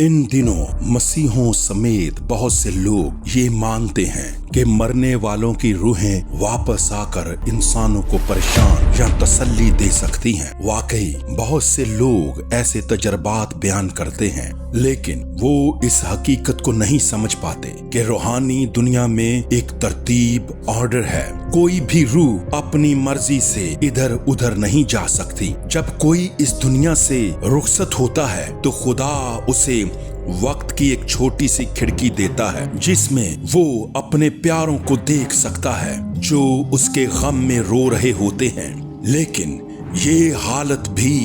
इन दिनों मसीहों समेत बहुत से लोग ये मानते हैं कि मरने वालों की रूहें वापस आकर इंसानों को परेशान या तसल्ली दे सकती हैं। वाकई बहुत से लोग ऐसे तजर्बात बयान करते हैं, लेकिन वो इस हकीकत को नहीं समझ पाते कि रूहानी दुनिया में एक तरतीब ऑर्डर है। कोई भी रूह अपनी मर्जी से इधर उधर नहीं जा सकती। जब कोई इस दुनिया से रुखसत होता है तो खुदा उसे वक्त की एक छोटी सी खिड़की देता है जिसमें वो अपने प्यारों को देख सकता है जो उसके गम में रो रहे होते हैं। लेकिन ये हालत भी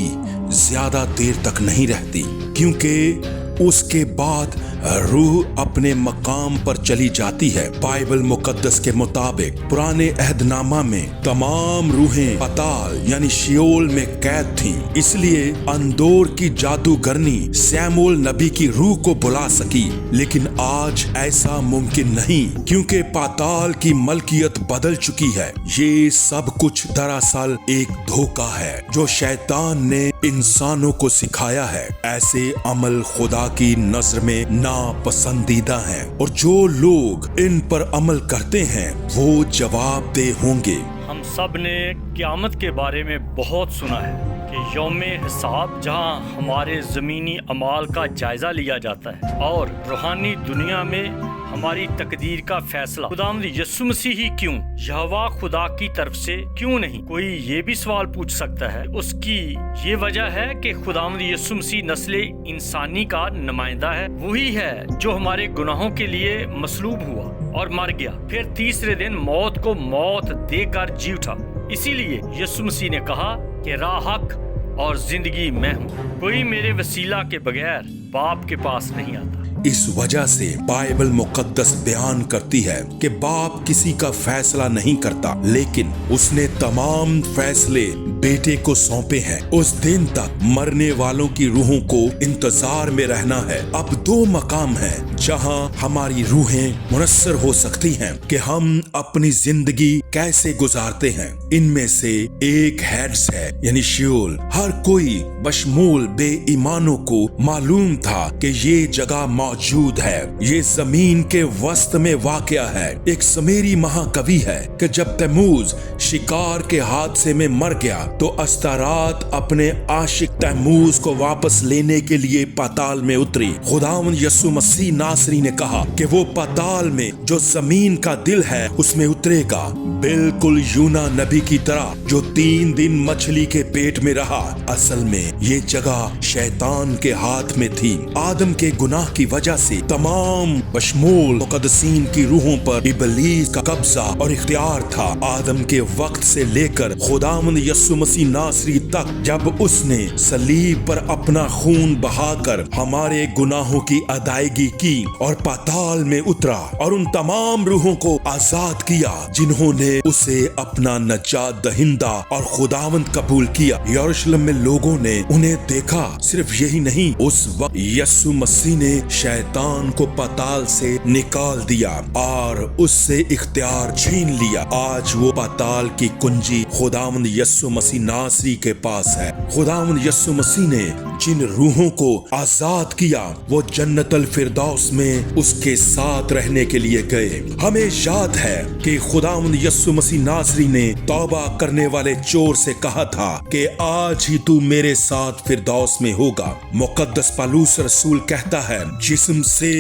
ज्यादा देर तक नहीं रहती, क्योंकि उसके बाद रूह अपने मकाम पर चली जाती है। बाइबल मुकद्दस के मुताबिक पुराने अहदनामा में तमाम रूहें पताल यानी शियोल में कैद थीं। इसलिए अंदोर की जादूगरनी सैमुअल नबी की रूह को बुला सकी, लेकिन आज ऐसा मुमकिन नहीं, क्योंकि पाताल की मलकियत बदल चुकी है। ये सब कुछ दरअसल एक धोखा है जो शैतान ने इंसानों को सिखाया है। ऐसे अमल खुदा की नजर में नापसंदीदा हैं, और जो लोग इन पर अमल करते हैं वो जवाबदेह होंगे। हम सब ने क़यामत के बारे में बहुत सुना है कि यौमे हिसाब, जहां हमारे ज़मीनी अमाल का जायजा लिया जाता है, और रूहानी दुनिया में हमारी तकदीर का फैसला खुदावंद यीशु मसीह ही क्यों, यहोवा खुदा की तरफ से क्यों नहीं? कोई ये भी सवाल पूछ सकता है। उसकी ये वजह है कि खुदावंद यीशु मसीह नस्ल इंसानी का नुमाइंदा है। वही है जो हमारे गुनाहों के लिए मसलूब हुआ और मर गया, फिर तीसरे दिन मौत को मौत देकर जी उठा। इसीलिए यीशु मसीह ने कहा कि राह, हक और जिंदगी मैं हूँ, कोई मेरे वसीला के बगैर बाप के पास नहीं आता। इस वजह से बाइबल मुकद्दस बयान करती है कि बाप किसी का फैसला नहीं करता, लेकिन उसने तमाम फैसले बेटे को सौंपे हैं। उस दिन तक मरने वालों की रूहों को इंतजार में रहना है। अब दो मकाम हैं जहां हमारी रूहें मुनस्सर हो सकती हैं कि हम अपनी जिंदगी कैसे गुजारते हैं। इनमें से एक हैड्स है यानी शियोल। हर कोई बशमूल बेईमानों को मालूम था कि ये जगह मौजूद है। ये जमीन के वस्त में वाक़या है। एक सुमेरी महाकवि है कि जब तैमूज शिकार के हादसे में मर गया तो अस्तारात अपने आशिक तैमूज को वापस लेने के लिए पाताल में उतरी। खुदावंद यीशु मसीह नासरी ने कहा कि वो पाताल में जो जमीन का दिल है उसमें उतरेगा, बिल्कुल यूना नबी की तरह जो 3 दिन मछली के पेट में रहा। असल में ये जगह शैतान के हाथ में थी। आदम के गुनाह की वजह से तमाम बशमूल मुकद्दसीन की रूहों पर इबलीस का कब्जा और इख्तियार था। आदम के वक्त से लेकर खुदावंद यीशु मसीह नासरी तक, जब उसने सलीब पर अपना खून बहाकर हमारे गुनाहों की अदायगी की और पाताल में उतरा और उन तमाम रूहों को आजाद किया जिन्होंने उसे अपना नजात दहिंदा और खुदावंद कबूल किया। यरूशलेम में लोगों ने उन्हें देखा। सिर्फ यही नहीं, उस वक्त यीशु मसीह ने शैतान को पाताल से निकाल दिया और उससे इख्तियार छीन लिया। आज वो पाताल की कुंजी खुदावंद यीशु मसीह नासरी के पास है। खुदावंद यीशु मसीह ने जिन रूहों को आजाद किया वो जन्नतल फिरदौस में उसके साथ रहने के लिए गए। हमें याद है कि खुदावंद यीशु मसीह नासरी ने तौबा करने वाले चोर से कहा था कि आज ही तू मेरे साथ फिरदौस में होगा। मुकद्दस पौलुस रसूल कहता है, जिस्म से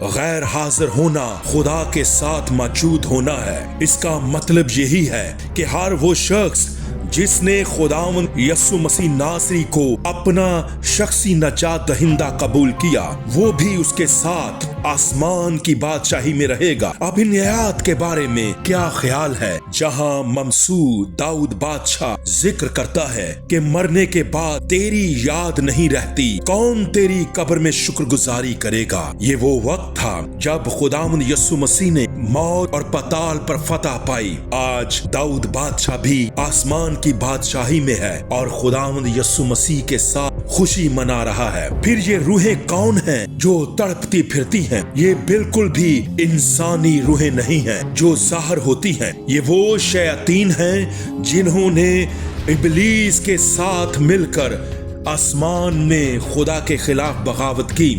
गैर हाजिर होना खुदा के साथ मौजूद होना है। इसका मतलब यही है कि हर वो शख्स जिसने खुदावंद यीशु मसीह नासरी को अपना शख्सी नजात दहिंदा कबूल किया, वो भी उसके साथ आसमान की बादशाही में रहेगा। अब इन आयत के बारे में क्या ख्याल है, जहां ममसूद दाऊद बादशाह जिक्र करता है कि मरने के बाद तेरी याद नहीं रहती, कौन तेरी कब्र में शुक्रगुजारी करेगा। ये वो वक्त था जब खुदावंद यीशु मसीह ने मौत और पाताल पर फतह पाई। आज दाऊद बादशाह भी आसमान की बादशाही में है और खुदावंद यीशु मसीह के साथ खुशी मना रहा है। फिर ये रूहें कौन हैं जो तड़पती फिरती हैं? ये बिल्कुल भी इंसानी रूहें नहीं हैं जो ज़ाहिर होती हैं। ये वो शयातीन हैं जिन्होंने इबलीस के साथ मिलकर आसमान में खुदा के खिलाफ बगावत की।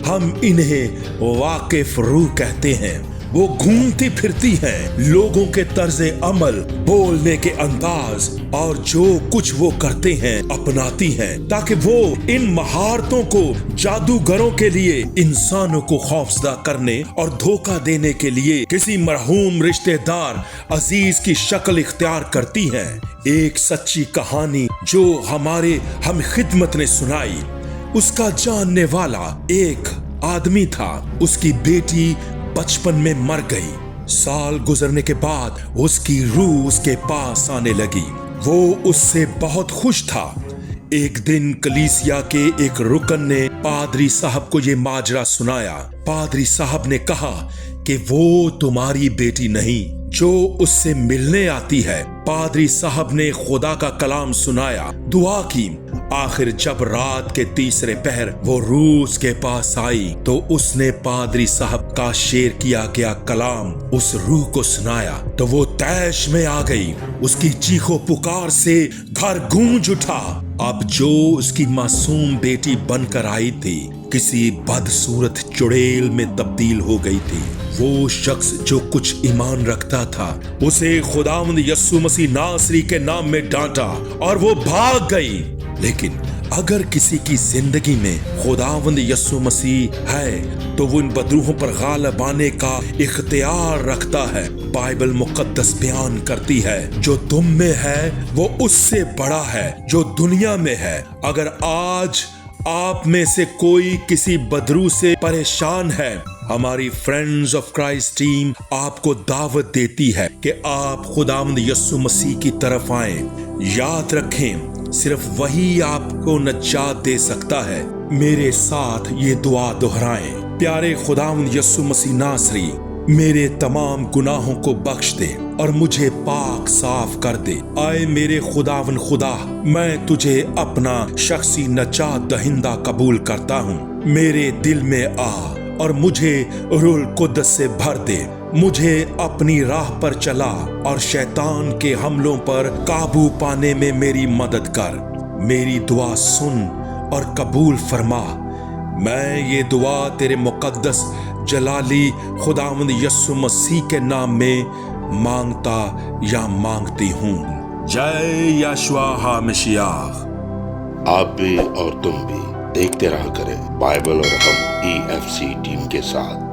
हम इन्हें वाकिफ रूह कहते हैं। वो घूमती फिरती हैं, लोगों के तर्जे अमल, बोलने के अंदाज और जो कुछ वो करते हैं अपनाती हैं, ताकि वो इन महारतों को जादूगरों के लिए, इंसानों को खौफजदा करने और धोखा देने के लिए किसी मरहूम रिश्तेदार अजीज की शक्ल इख्तियार करती हैं। एक सच्ची कहानी जो हमारे हम खिदमत ने सुनाई। उसका जानने वाला एक आदमी था, उसकी बेटी बचपन में मर गई। साल गुजरने के बाद उसकी रूह उसके पास आने लगी। वो उससे बहुत खुश था। एक दिन कलीसिया के एक रुकन ने पादरी साहब को ये माजरा सुनाया। पादरी साहब ने कहा कि वो तुम्हारी बेटी नहीं जो उससे मिलने आती है। पादरी साहब ने खुदा का कलाम सुनाया, दुआ की। आखिर जब रात के तीसरे पहर वो रूस के पास आई तो उसने पादरी साहब का शेर किया गया कलाम उस रूह को सुनाया तो वो तैश में आ गई। उसकी चीखों पुकार से घर गूंज उठा। अब जो उसकी मासूम बेटी बनकर आई थी किसी बदसूरत चुड़ैल में तब्दील हो गई थी। वो शख्स जो कुछ ईमान रखता था उसे खुदावंद यस्सु मसीह नासरी के नाम में डांटा और वो भाग गई। लेकिन अगर किसी की जिंदगी में खुदावंद यस्सु मसीह है तो वो इन बदरूहों पर गालिब आने का इख्तियार रखता है। बाइबल मुकद्दस बयान करती है जो तुम में है वो उससे बड़ा है जो दुनिया में है। अगर आज आप में से कोई किसी बदरू से परेशान है, हमारी फ्रेंड्स ऑफ क्राइस्ट टीम आपको दावत देती है कि आप खुदावंद यस्सु मसीह की तरफ आएं। याद रखें, सिर्फ वही आपको नजात दे सकता है। मेरे साथ ये दुआ दोहराएं। प्यारे खुदावंद यस्सु मसीह नासरी, मेरे तमाम गुनाहों को बख्श दे और मुझे पाक साफ कर दे। आए मेरे खुदावन खुदा, मैं तुझे अपना शख्सी नजात दहिंदा कबूल करता हूँ। मेरे दिल में आ और मुझे रूहुल कुद्दस से भर दे। मुझे अपनी राह पर चला और शैतान के हमलों पर काबू पाने में मेरी मदद कर। मेरी दुआ सुन और कबूल फरमा। मैं ये दुआ तेरे मुकद्दस जलाली खुदावंद यस्सु मसीह के नाम में मांगता या मांगती हूँ। जय यशुआ हामिशियाह। आप भी और तुम भी देखते रहा करें बाइबल और हम EFC टीम के साथ।